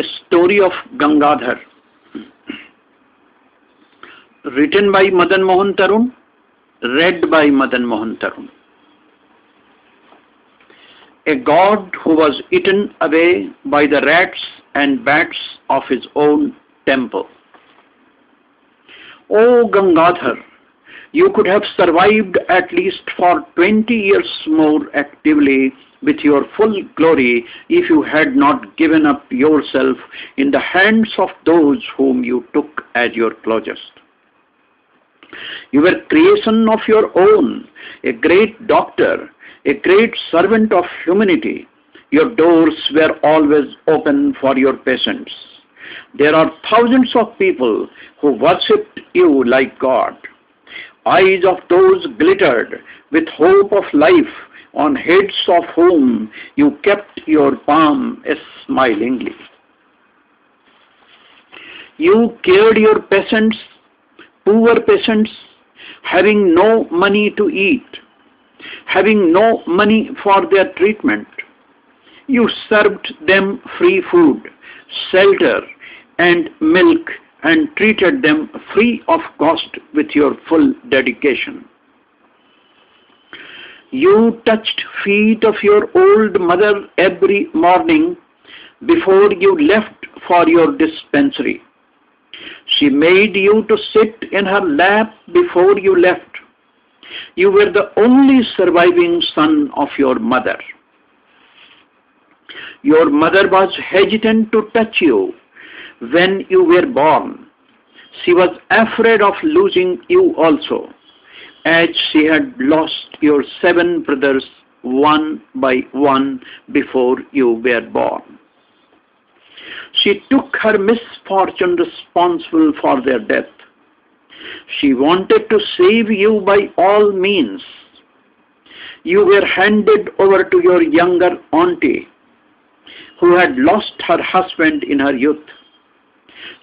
A Story of Gangadhar, written by Madan Mohan Tarun, read by Madan Mohan Tarun. A god who was eaten away by the rats and bats of his own temple. O Gangadhar, you could have survived at least for 20 years more actively with your full glory if you had not given up yourself in the hands of those whom you took as your closest. You were creation of your own, a great doctor, a great servant of humanity. Your doors were always open for your patients. There are thousands of people who worshipped you like God. Eyes of those glittered with hope of life, on heads of whom you kept your palm smilingly. You cared your patients, poor patients, having no money to eat, having no money for their treatment. You served them free food, shelter, and milk, and treated them free of cost with your full dedication. You touched feet of your old mother every morning before you left for your dispensary. She made you to sit in her lap before you left. You were the only surviving son of your mother. Your mother was hesitant to touch you when you were born. She was afraid of losing you also, as she had lost your 7 brothers one by one before you were born. She took her misfortune responsible for their death. She wanted to save you by all means. You were handed over to your younger auntie, who had lost her husband in her youth.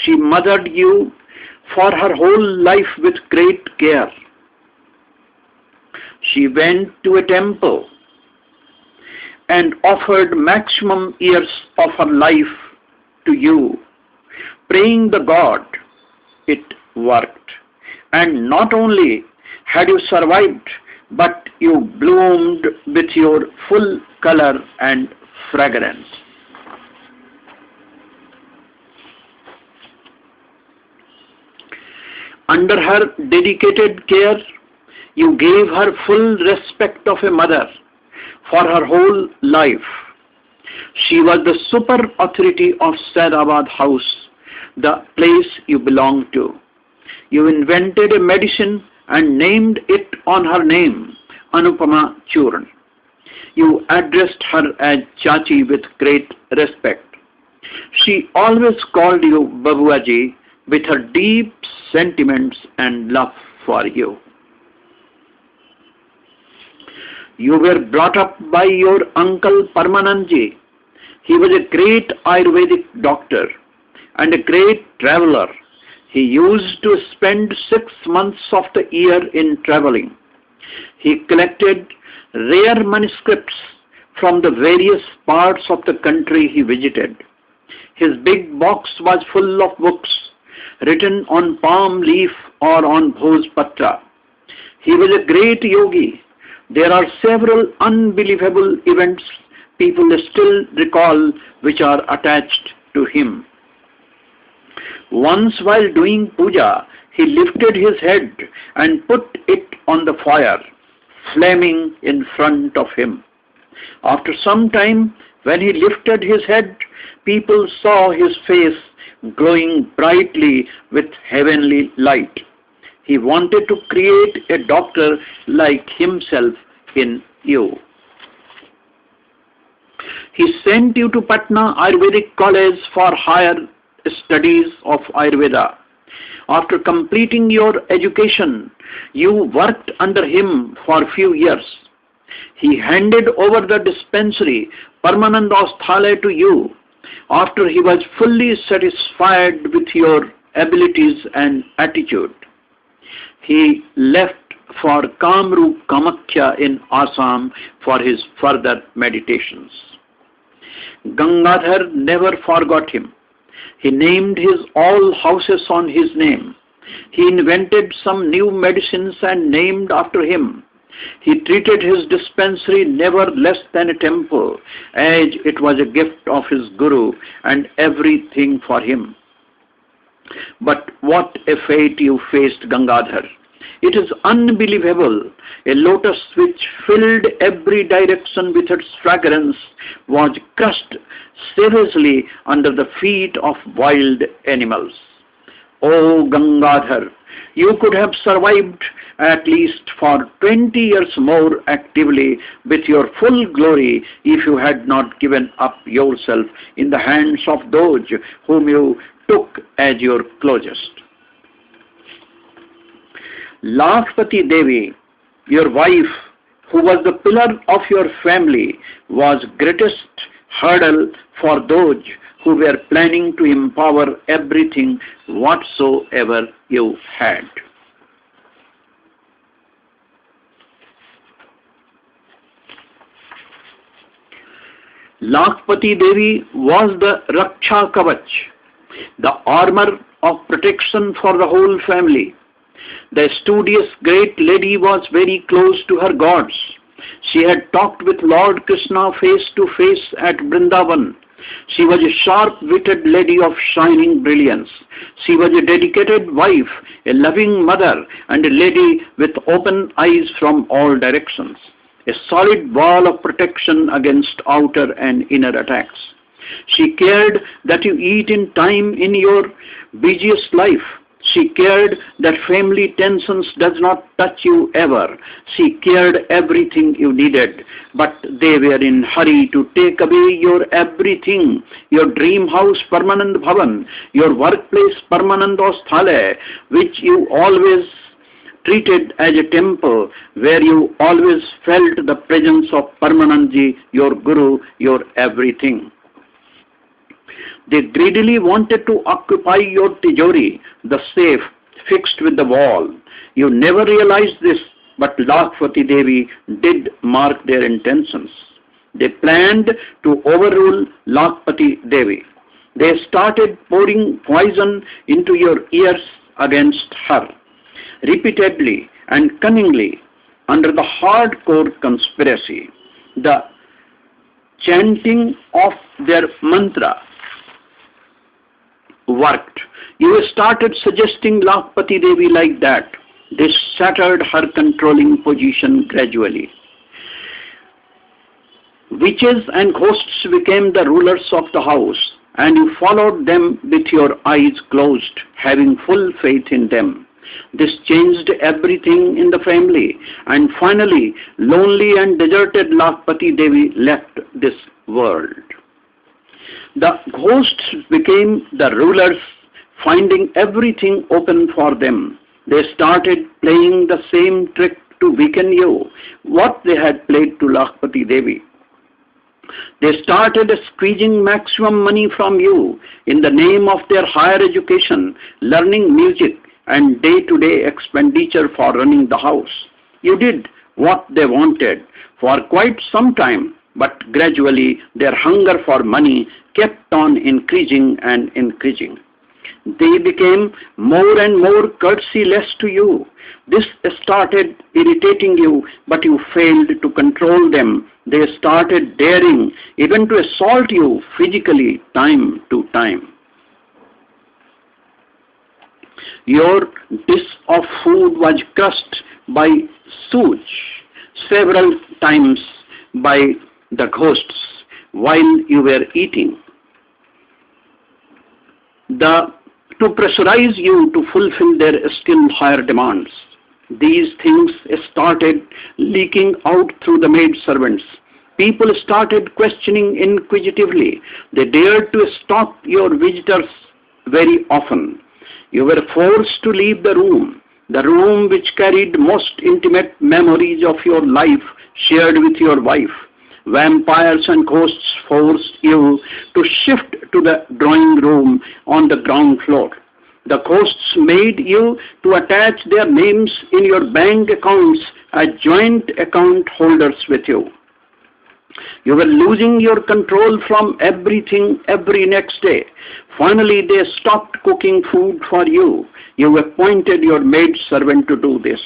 She mothered you for her whole life with great care. She went to a temple and offered maximum years of her life to you, praying the god. It worked. And not only had you survived, but you bloomed with your full color and fragrance. Under her dedicated care, you gave her full respect of a mother for her whole life. She was the super authority of Saidabad House, the place you belonged to. You invented a medicine and named it on her name, Anupama Churn. You addressed her as Chachi with great respect. She always called you Babuaji with her deep sentiments and love for you. You were brought up by your uncle Paramanandji. He was a great Ayurvedic doctor and a great traveler. He used to spend 6 months of the year in traveling. He collected rare manuscripts from the various parts of the country he visited. His big box was full of books written on palm leaf or on bhojpatra. He was a great yogi. There are several unbelievable events people still recall which are attached to him. Once while doing puja, he lifted his head and put it on the fire, flaming in front of him. After some time, when he lifted his head, people saw his face glowing brightly with heavenly light. He wanted to create a doctor like himself in you. He sent you to Patna Ayurvedic College for higher studies of Ayurveda. After completing your education, you worked under him for a few years. He handed over the dispensary Paramanandasthale to you after he was fully satisfied with your abilities and attitude. He left for Kamrup Kamakhya in Assam for his further meditations. Gangadhar never forgot him. He named his all houses on his name. He invented some new medicines and named after him. He treated his dispensary never less than a temple, as it was a gift of his Guru and everything for him. But what a fate you faced, Gangadhar. It is unbelievable. A lotus which filled every direction with its fragrance was crushed seriously under the feet of wild animals. Oh Gangadhar, you could have survived at least for 20 years more actively with your full glory if you had not given up yourself in the hands of those whom you took as your closest. Lakshpati Devi, your wife, who was the pillar of your family, was greatest hurdle for those who were planning to empower everything whatsoever you had. Lakshpati Devi was the Raksha Kavach, the armor of protection for the whole family. The studious great lady was very close to her gods. She had talked with Lord Krishna face to face at Vrindavan. She was a sharp-witted lady of shining brilliance. She was a dedicated wife, a loving mother, and a lady with open eyes from all directions. A solid wall of protection against outer and inner attacks. She cared that you eat in time in your busiest life. She cared that family tensions does not touch you ever. She cared everything you needed, but they were in hurry to take away your everything, your dream house Paramanand Bhavan, your workplace Paramanand Osthale, which you always treated as a temple, where you always felt the presence of Paramanandji, your Guru, your everything. They greedily wanted to occupy your tijori, the safe fixed with the wall. You never realized this, but Lakshpati Devi did mark their intentions. They planned to overrule Lakshpati Devi. They started pouring poison into your ears against her, repeatedly and cunningly, under the hardcore conspiracy. The chanting of their mantra worked. You started suggesting Lakshpati Devi like that. This shattered her controlling position gradually. Witches and ghosts became the rulers of the house, and you followed them with your eyes closed, having full faith in them. This changed everything in the family, and finally, lonely and deserted Lakshpati Devi left this world. The ghosts became the rulers, finding everything open for them. They started playing the same trick to weaken you, what they had played to Lakshpati Devi. They started squeezing maximum money from you in the name of their higher education, learning music, and day-to-day expenditure for running the house. You did what they wanted for quite some time, but gradually their hunger for money kept on increasing and increasing. They became more and more courteous to you. This started irritating you, but you failed to control them. They started daring even to assault you physically time to time. Your dish of food was crushed by Suj several times by the ghosts while you were eating. To pressurize you to fulfill their still higher demands. These things started leaking out through the maid servants. People started questioning inquisitively. They dared to stop your visitors very often. You were forced to leave the room which carried most intimate memories of your life shared with your wife. Vampires and ghosts forced you to shift to the drawing room on the ground floor. The ghosts made you to attach their names in your bank accounts as joint account holders with you. You were losing your control from everything every next day. Finally, they stopped cooking food for you. You appointed your maid servant to do this.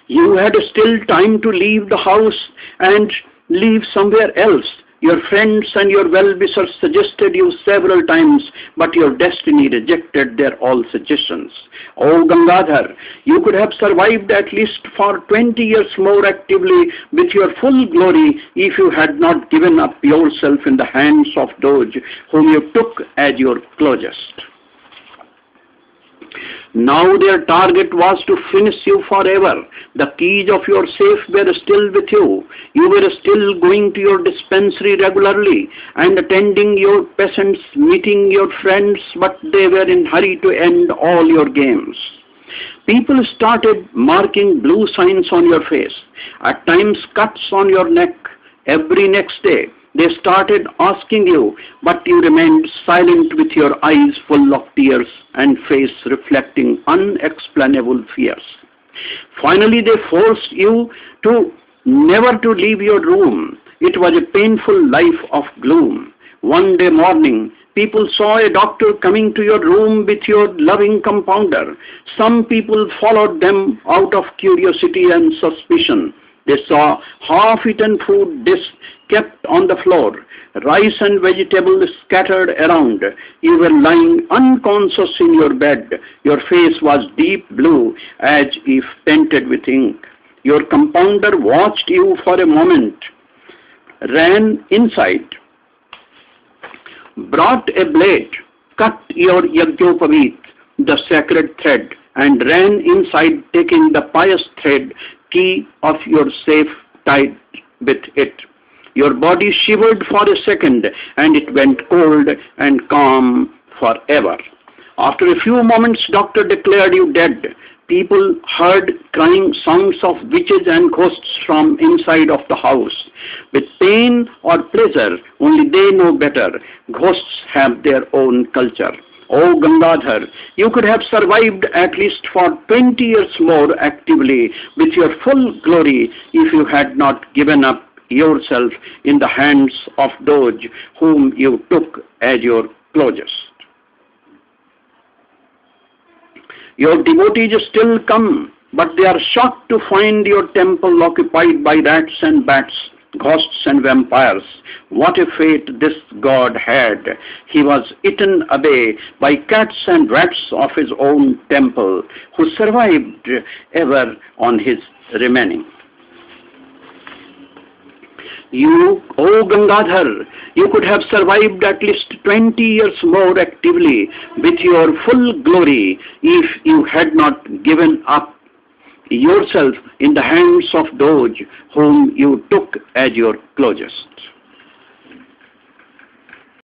You had still time to leave the house and live somewhere else. Your friends and your well-wishers suggested you several times, but your destiny rejected their all suggestions. Oh Gangadhar, you could have survived at least for 20 years more actively with your full glory if you had not given up yourself in the hands of those whom you took as your closest. Now their target was to finish you forever. The keys of your safe were still with you. You were still going to your dispensary regularly and attending your patients, meeting your friends, but they were in hurry to end all your games. People started marking blue signs on your face, at times cuts on your neck. Every next day, they started asking you, but you remained silent with your eyes full of tears and face reflecting unexplainable fears. Finally, they forced you to never to leave your room. It was a painful life of gloom. One day morning, people saw a doctor coming to your room with your loving compounder. Some people followed them out of curiosity and suspicion. They saw half-eaten food dish kept on the floor, rice and vegetables scattered around. You were lying unconscious in your bed. Your face was deep blue, as if painted with ink. Your compounder watched you for a moment, ran inside, brought a blade, cut your Yagyopavit, the sacred thread, and ran inside taking the pious thread key of your safe tied with it. Your body shivered for a second and it went cold and calm forever. After a few moments, doctor declared you dead. People heard crying sounds of witches and ghosts from inside of the house. With pain or pleasure, only they know better. Ghosts have their own culture. Oh Gangadhar, you could have survived at least for 20 years more actively with your full glory if you had not given up yourself in the hands of those whom you took as your closest. Your devotees still come, but they are shocked to find your temple occupied by rats and bats, ghosts and vampires. What a fate this god had. He was eaten away by cats and rats of his own temple, who survived ever on his remaining. You, O Gangadhar, you could have survived at least 20 years more actively with your full glory if you had not given up yourself in the hands of those whom you took as your closest.